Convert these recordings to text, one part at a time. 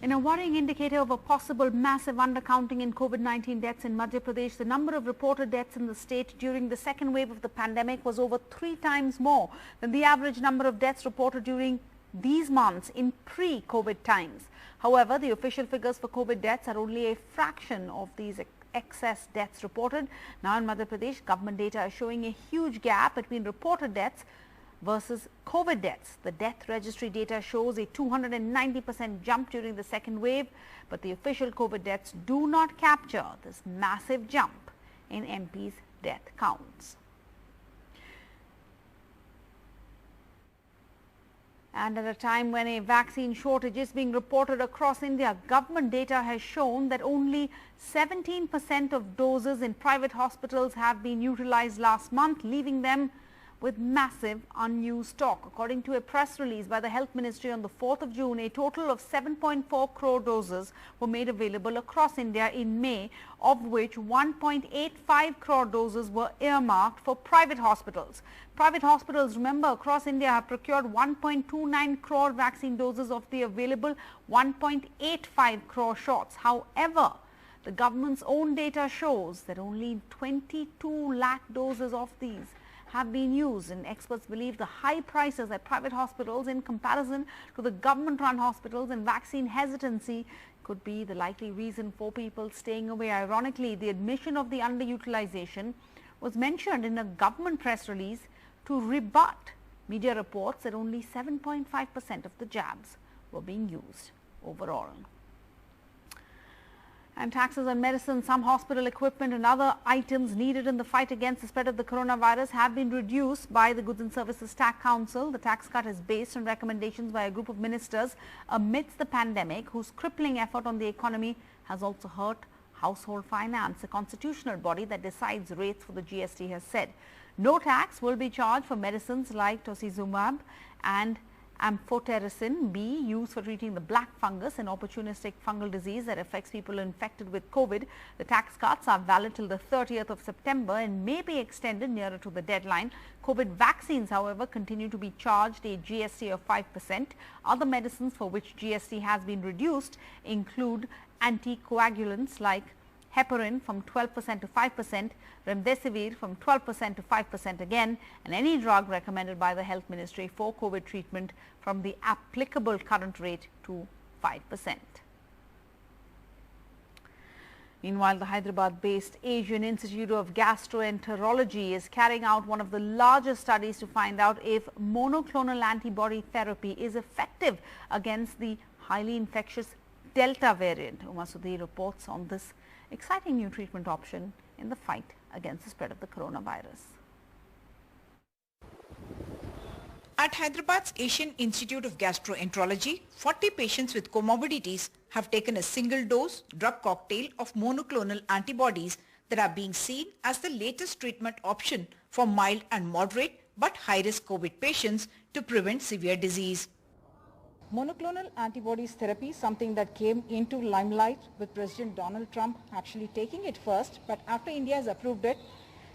In a worrying indicator of a possible massive undercounting in COVID-19 deaths in Madhya Pradesh, the number of reported deaths in the state during the second wave of the pandemic was over 3 times more than the average number of deaths reported during these months in pre-COVID times. However, the official figures for COVID deaths are only a fraction of these excess deaths reported. Now in Madhya Pradesh, government data is showing a huge gap between reported deaths versus COVID deaths. The death registry data shows a 290% jump during the second wave, but the official COVID deaths do not capture this massive jump in MP's death counts. And at a time when a vaccine shortage is being reported across India, government data has shown that only 17% of doses in private hospitals have been utilized last month, leaving them with massive unused stock. According to a press release by the Health Ministry on the 4th of June, a total of 7.4 crore doses were made available across India in May, of which 1.85 crore doses were earmarked for private hospitals. Private hospitals, remember, across India have procured 1.29 crore vaccine doses of the available 1.85 crore shots. However, the government's own data shows that only 22 lakh doses of these have been used, and experts believe the high prices at private hospitals in comparison to the government-run hospitals and vaccine hesitancy could be the likely reason for people staying away. Ironically, the admission of the underutilization was mentioned in a government press release to rebut media reports that only 7.5% of the jabs were being used overall. And taxes on medicine, some hospital equipment and other items needed in the fight against the spread of the coronavirus have been reduced by the Goods and Services Tax Council. The tax cut is based on recommendations by a group of ministers amidst the pandemic, whose crippling effort on the economy has also hurt household finance. A constitutional body that decides rates for the GST has said no tax will be charged for medicines like tocilizumab and amphotericin B, used for treating the black fungus, an opportunistic fungal disease that affects people infected with COVID. The tax cuts are valid till the 30th of September and may be extended nearer to the deadline. COVID vaccines, however, continue to be charged a GST of 5%. Other medicines for which GST has been reduced include anticoagulants like heparin from 12% to 5%, remdesivir from 12% to 5% again, and any drug recommended by the Health Ministry for COVID treatment from the applicable current rate to 5%. Meanwhile, the Hyderabad-based Asian Institute of Gastroenterology is carrying out one of the largest studies to find out if monoclonal antibody therapy is effective against the highly infectious Delta variant. Uma Sudhir reports on this exciting new treatment option in the fight against the spread of the coronavirus. At Hyderabad's Asian Institute of Gastroenterology, 40 patients with comorbidities have taken a single dose drug cocktail of monoclonal antibodies that are being seen as the latest treatment option for mild and moderate but high-risk COVID patients to prevent severe disease. Monoclonal antibodies therapy is something that came into limelight with President Donald Trump actually taking it first, but after India has approved it,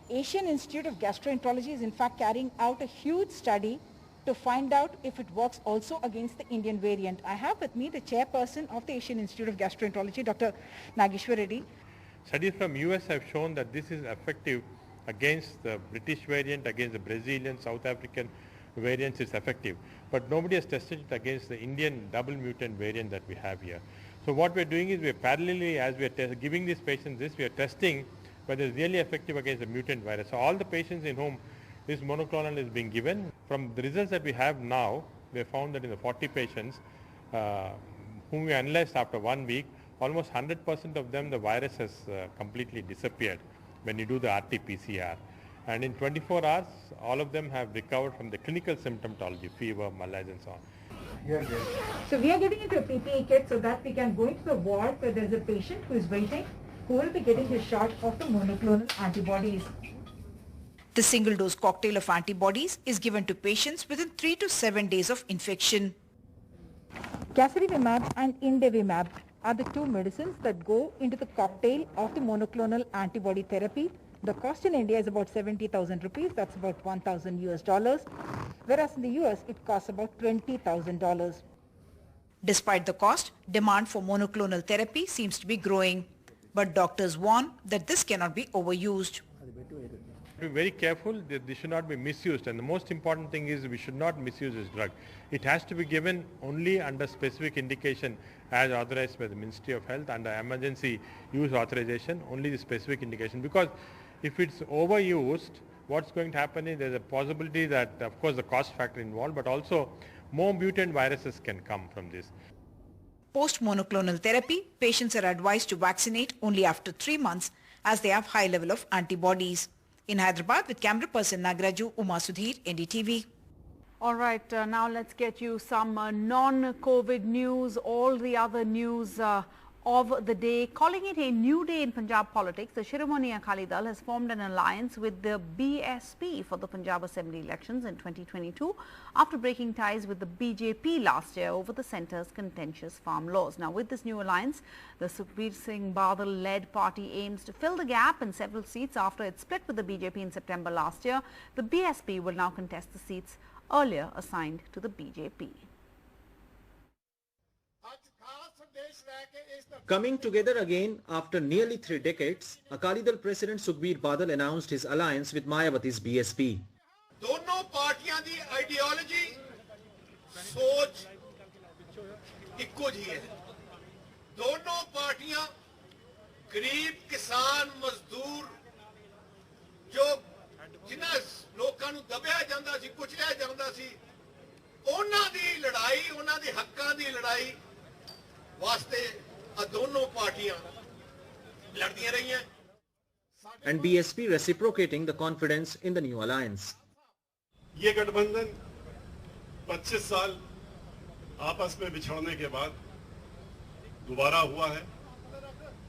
Asian Institute of Gastroenterology is in fact carrying out a huge study to find out if it works also against the Indian variant. I have with me the chairperson of the Asian Institute of Gastroenterology, Dr. Nageshwar Reddy. Studies from US have shown that this is effective against the British variant, against the Brazilian, South African variants. Is effective, but nobody has tested it against the Indian double mutant variant that we have here. So what we are doing is we are parallelly, as we are giving these patients this, we are testing whether it's really effective against the mutant virus. So all the patients in whom this monoclonal is being given, from the results that we have now, we have found that in the 40 patients whom we analyzed after 1 week, almost 100% of them the virus has completely disappeared when you do the RT-PCR. And in 24 hours, all of them have recovered from the clinical symptomatology, fever, malaise and so on. Yes. So we are getting into a PPE kit so that we can go into the ward where there is a patient who is waiting, who will be getting his shot of the monoclonal antibodies. The single-dose cocktail of antibodies is given to patients within 3 to 7 days of infection. Casirivimab and Indevimab are the two medicines that go into the cocktail of the monoclonal antibody therapy. The cost in India is about 70,000 rupees, that's about $1,000 US, whereas in the US it costs about $20,000. Despite the cost, demand for monoclonal therapy seems to be growing. But doctors warn that this cannot be overused. Be very careful that this should not be misused, and the most important thing is we should not misuse this drug. It has to be given only under specific indication as authorized by the Ministry of Health under emergency use authorization, only the specific indication, because if it's overused, what's going to happen is there's a possibility that of course the cost factor involved, but also more mutant viruses can come from this. Post-monoclonal therapy, patients are advised to vaccinate only after 3 months as they have high level of antibodies. In Hyderabad, with camera person Nagaraju, Uma Sudhir, NDTV. All right, now let's get you some non-COVID news, all the other news of the day. Calling it a new day in Punjab politics, the Shiromani Akali Dal has formed an alliance with the BSP for the Punjab Assembly elections in 2022 after breaking ties with the BJP last year over the centre's contentious farm laws. Now, with this new alliance, the Sukhbir Singh Badal-led party aims to fill the gap in several seats after it split with the BJP in September last year. The BSP will now contest the seats earlier assigned to the BJP. Coming together again after nearly 3 decades, Akali Dal President Sukhbir Badal announced his alliance with Mayawati's BSP. दोनों पार्टियां दी ideology सोच इक्को जी है दोनों पार्टियां गरीब किसान मजदूर जो जिन्हां लोकां नूं दबिया जांदा सी कुचलिया जांदा सी उन्हां दी लड़ाई उन्हां दे हक्कां दी लड़ाई वास्ते दोनों पार्टियां लड़दियां रही हैं. And BSP reciprocating the confidence in the new alliance. ये गठबंधन 25 साल आपस में बिछड़ने के बाद दोबारा हुआ है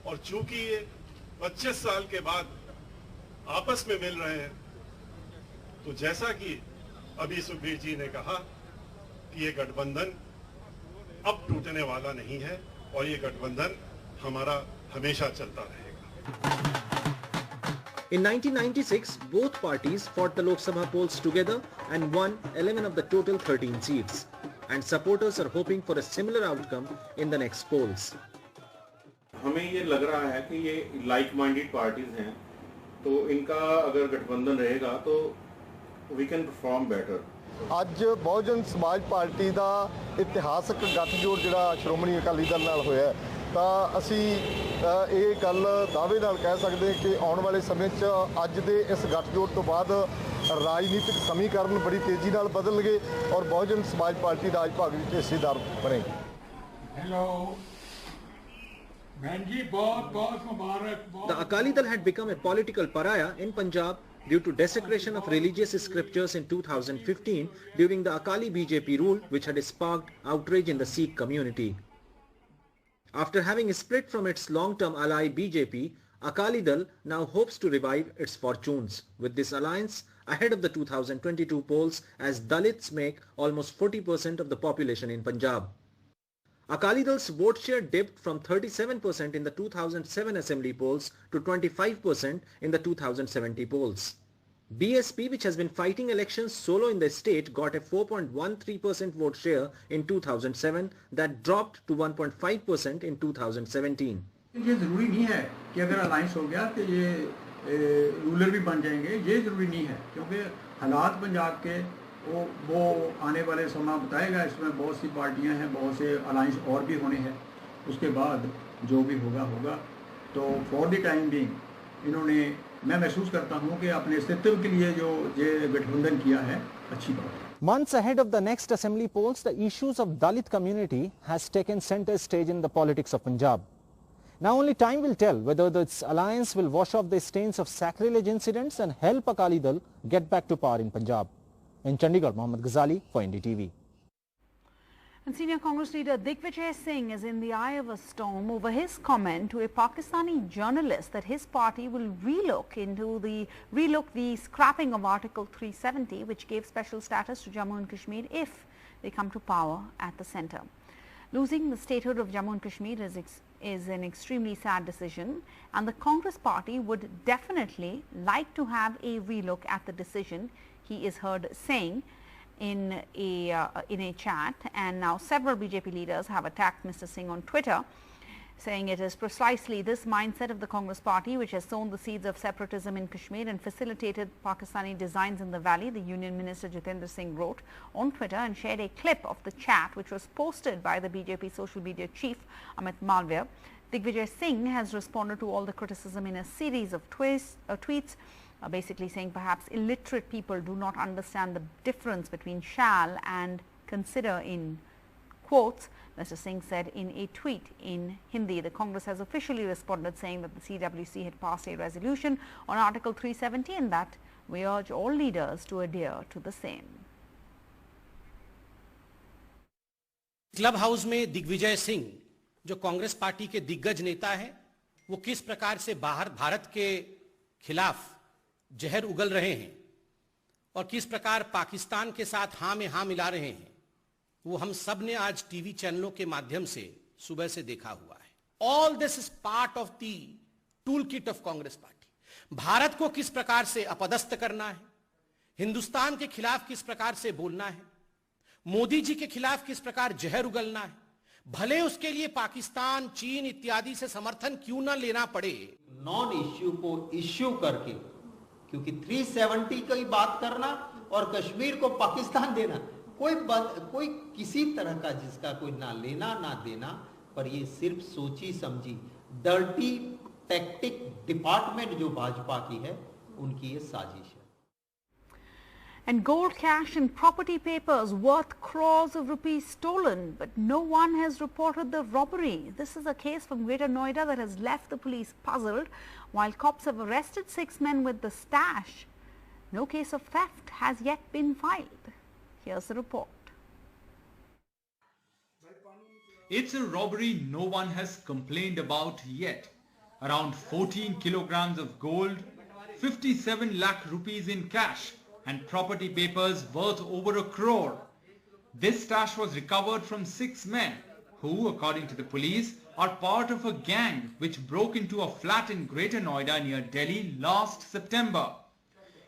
और चूंकि ये 25 साल के बाद आपस में मिल रहे हैं तो जैसा कि अभी सुखबीर जी ने कहा कि ये गठबंधन अब टूटने वाला नहीं है और ये गठबंधन हमारा हमेशा चलता रहेगा. In 1996, both parties fought the Lok Sabha polls together and won 11 of the total 13 seats. And supporters are hoping for a similar outcome in the next polls. हमें ये लग रहा है कि ये लाइक माइंडेड पार्टीज हैं तो इनका अगर गठबंधन रहेगा तो we can perform better. ਅੱਜ ਬਹੁਜਨ ਸਮਾਜ ਪਾਰਟੀ ਦਾ ਇਤਿਹਾਸਕ ਗੱਠਜੋੜ ਜਿਹੜਾ ਸ਼੍ਰੋਮਣੀ ਅਕਾਲੀ ਦਲ ਨਾਲ ਹੋਇਆ ਤਾਂ ਅਸੀਂ ਇਹ ਗੱਲ ਦਾਅਵੇ ਨਾਲ ਕਹਿ ਸਕਦੇ ਕਿ ਆਉਣ ਵਾਲੇ ਸਮੇਂ 'ਚ ਅੱਜ ਦੇ ਇਸ ਗੱਠਜੋੜ ਤੋਂ ਬਾਅਦ ਰਾਜਨੀਤਿਕ ਸਮੀਕਰਨ ਬੜੀ ਤੇਜ਼ੀ ਨਾਲ ਬਦਲਣਗੇ ਔਰ ਬਹੁਜਨ ਸਮਾਜ ਪਾਰਟੀ ਰਾਜ ਭਾਗ ਵਿੱਚ ਹਿੱਸੇਦਾਰ ਬਣੇਗੀ. ਹੈਲੋ ਭੈਣ ਜੀ ਬਹੁਤ ਬਹੁਤ ਮੁਬਾਰਕ. The Akali Dal had become a political pariah in Punjab due to desecration of religious scriptures in 2015 during the Akali BJP rule, which had sparked outrage in the Sikh community. After having split from its long-term ally BJP, Akali Dal now hopes to revive its fortunes with this alliance ahead of the 2022 polls, as Dalits make almost 40% of the population in Punjab. Akali Dal's vote share dipped from 37% in the 2007 assembly polls to 25% in the 2070 polls. BSP, which has been fighting elections solo in the state, got a 4.13% vote share in 2007 that dropped to 1.5% in 2017. ये जरूरी नहीं है कि अगर alliance हो गया तो ये रूलर भी बन जाएंगे, ये जरूरी नहीं है क्योंकि हालात पंजाब के वो आने वाले समय बताएगा. इसमें बहुत सी पार्टियां हैं, बहुत से अलायंस और भी होने हैं. उसके बाद जो भी होगा तो फॉर द टाइम बीइंग इन्होंने मैं महसूस करता हूं कि अपने अस्तित्व के लिए जो ये गठबंधन किया है अच्छी बात है. Months ahead of the next assembly polls, the issues of Dalit community has taken center stage in the politics of Punjab. Now only time will tell whether this alliance will wash off the stains of sacrilege incidents and help Akali Dal get back to power in Punjab. In Chandigarh, Mohammad Ghazali for NDTV. And senior Congress leader Digvijay Singh is in the eye of a storm over his comment to a Pakistani journalist that his party will relook the scrapping of Article 370, which gave special status to Jammu and Kashmir if they come to power at the centre. Losing the statehood of Jammu and Kashmir is an extremely sad decision, and the Congress party would definitely like to have a relook at the decision, he is heard saying. in a chat, and now several BJP leaders have attacked Mr. Singh on Twitter, saying it is precisely this mindset of the Congress party which has sown the seeds of separatism in Kashmir and facilitated Pakistani designs in the valley, the Union Minister Jitendra Singh wrote on Twitter and shared a clip of the chat which was posted by the BJP social media chief Amit Malviya. Digvijay Singh has responded to all the criticism in a series of tweets, basically saying perhaps illiterate people do not understand the difference between shall and consider in quotes. Mr. Singh said in a tweet in Hindi. The Congress has officially responded saying that the CWC had passed a resolution on Article 370 and that we urge all leaders to adhere to the same. Club house में दिग्विजय सिंह जो Congress party के दिग्गज नेता हैं, वो किस प्रकार से बाहर भारत के खिलाफ जहर उगल रहे हैं और किस प्रकार पाकिस्तान के साथ हाँ में हाँ मिला रहे हैं, वो हम सब ने आज टीवी चैनलों के माध्यम से सुबह से देखा हुआ है। All this is part of the tool kit of Congress party. Bharat को किस प्रकार से अपदस्थ करना है, हिंदुस्तान के खिलाफ किस प्रकार से बोलना है, मोदी जी के खिलाफ किस प्रकार जहर उगलना है, भले उसके लिए पाकिस्तान, चीन इत्यादि से समर्थन क्यों ना लेना पड़े। नॉन इश्यू को इश्यू करके, क्योंकि 370 की बात करना और कश्मीर को पाकिस्तान देना, कोई किसी तरह का जिसका कोई ना लेना ना देना, पर ये सिर्फ सोची समझी डर्टी टैक्टिक डिपार्टमेंट जो भाजपा की है, उनकी ये साजिश है। And gold, cash and property papers worth crores of rupees stolen, but no one has reported the robbery. This is a case from Greater Noida that has left the police puzzled. While cops have arrested 6 men with the stash, no case of theft has yet been filed. Here's the report. It's a robbery no one has complained about yet. Around 14 kilograms of gold, 57 lakh rupees in cash and property papers worth over 1 crore. This stash was recovered from 6 men who, according to the police, are part of a gang which broke into a flat in Greater Noida near Delhi last September.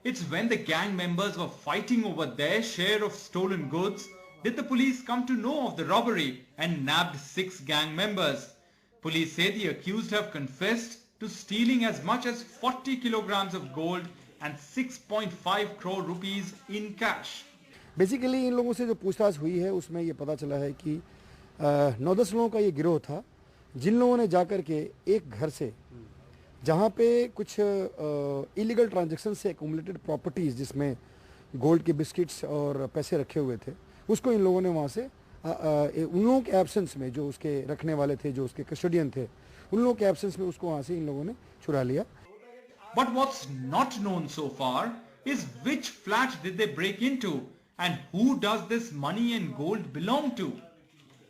It's when the gang members were fighting over their share of stolen goods did the police come to know of the robbery and nabbed 6 gang members. Police say the accused have confessed to stealing as much as 40 kilograms of gold and 6.5 crore rupees in cash. Basically इन लोगों से जो पूछताछ हुई है उसमें ये पता चला है कि 9-10 लोगों का ये गिरोह था, जिन लोगों ने जाकर के एक घर से जहाँ पे कुछ इलीगल ट्रांजैक्शन से एक्यूमुलेटेड प्रॉपर्टीज जिसमें गोल्ड के बिस्किट्स और पैसे रखे हुए थे, उसको इन लोगों ने वहाँ से उन लोगों के एब्सेंस में, जो उसके रखने वाले थे, जो उसके कस्टोडियन थे, उन लोगों के एब्सेंस में उसको वहाँ से इन लोगों ने चुरा लिया। But what's not known so far is which flat did they break into and who does this money and gold belong to.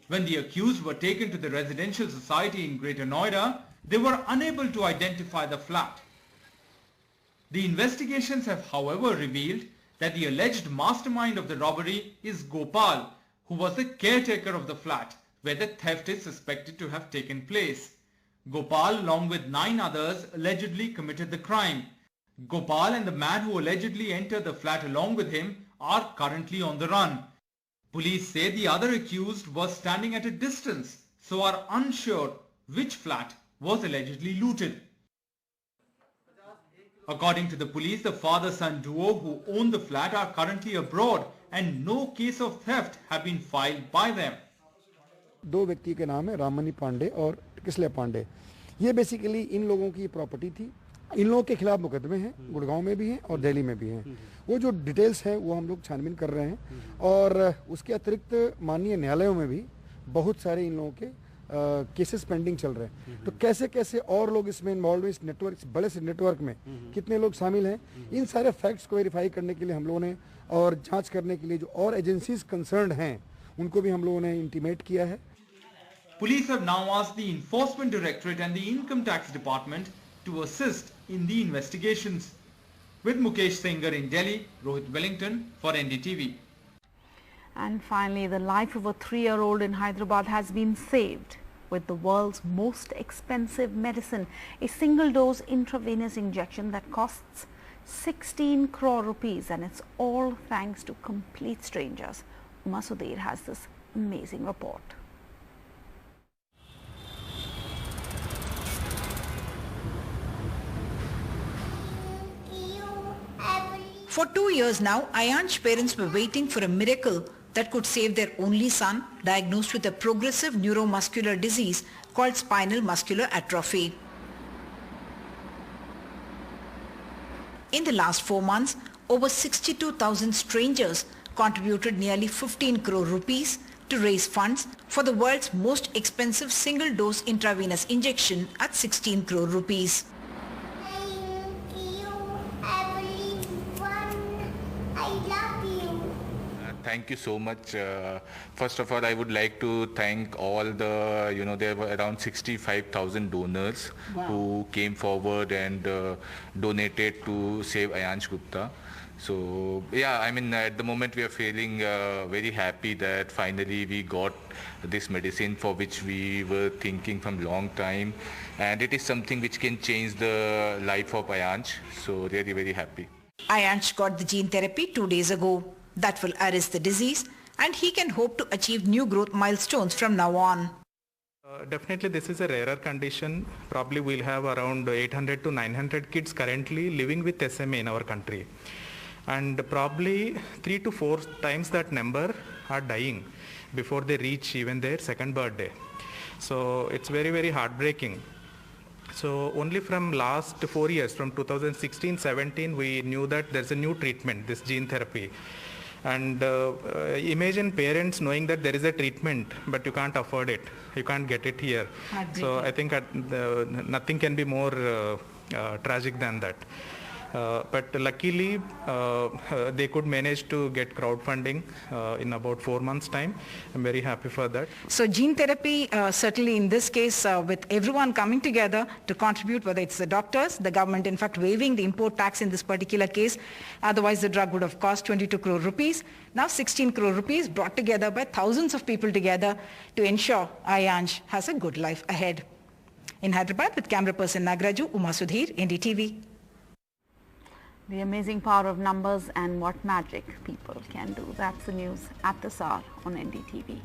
When the accused were taken to the residential society in Greater Noida, they were unable to identify the flat. The investigations have, however, revealed that the alleged mastermind of the robbery is Gopal, who was the caretaker of the flat where the theft is suspected to have taken place. Gopal, along with 9 others, allegedly committed the crime. Gopal and the man who allegedly entered the flat along with him are currently on the run. Police say the other accused was standing at a distance, so are unsure which flat was allegedly looted. According to the police, the father-son duo who own the flat are currently abroad and no case of theft have been filed by them. 2 व्यक्ति के नाम है राममणि पांडे और किसले पांडे। ये basically इन लोगों की property थी। इन लोगों के खिलाफ मुकदमे हैं, गुड़गांव में भी हैं और दिल्ली में भी हैं। वो जो डिटेल्स है वो हम लोग छानबीन कर रहे हैं और उसके अतिरिक्त माननीय न्यायालयों में भी बहुत सारे इन लोगों के केसेस पेंडिंग चल रहे हैं। तो कैसे कैसे और लोग इसमें इन्वॉल्व हैं, इस नेटवर्क, बड़े से नेटवर्क में कितने लोग शामिल हैं, इन सारे फैक्ट्स को वेरीफाई करने के लिए हम लोगों ने और जांच करने के लिए जो और एजेंसीज कंसर्न्ड हैं उनको भी हम लोगों ने इंटीमेट किया है। Police have now asked the Enforcement Directorate and the Income Tax Department to assist in the investigations. With Mukesh Sengar in Delhi, Rohit Wellington for NDTV. And finally, the life of a 3-year-old in Hyderabad has been saved with the world's most expensive medicine, a single-dose intravenous injection that costs 16 crore rupees, and it's all thanks to complete strangers. Uma Sudhir has this amazing report. For 2 years now, Ayansh's parents were waiting for a miracle that could save their only son, diagnosed with a progressive neuromuscular disease called spinal muscular atrophy. In the last 4 months, over 62,000 strangers contributed nearly 15 crore rupees to raise funds for the world's most expensive single-dose intravenous injection at 16 crore rupees. Thank you so much. First of all, I would like to thank all the, there were around 65,000 donors who came forward and donated to save Ayansh Gupta. So, yeah, I mean, at the moment we are feeling very happy that finally we got this medicine for which we were thinking from long time. And it is something which can change the life of Ayansh. So, really very happy. Ayansh got the gene therapy 2 days ago. That will arrest the disease, and he can hope to achieve new growth milestones from now on. Definitely this is a rarer condition. Probably we'll have around 800 to 900 kids currently living with SMA in our country. And probably 3 to 4 times that number are dying before they reach even their second birthday. So it's very, very heartbreaking. So only from last 4 years, from 2016-17, we knew that there's a new treatment, this gene therapy. And imagine parents knowing that there is a treatment, but you can't afford it. You can't get it here. So I think nothing can be more tragic than that. But luckily, they could manage to get crowdfunding in about 4 months' time. I'm very happy for that. So gene therapy, certainly in this case, with everyone coming together to contribute, whether it's the doctors, the government, in fact, waiving the import tax in this particular case. Otherwise, the drug would have cost 22 crore rupees. Now 16 crore rupees brought together by thousands of people together to ensure Ayansh has a good life ahead. In Hyderabad, with camera person Nagraju, Uma Sudhir, NDTV. The amazing power of numbers and what magic people can do. That's the news at this hour on NDTV.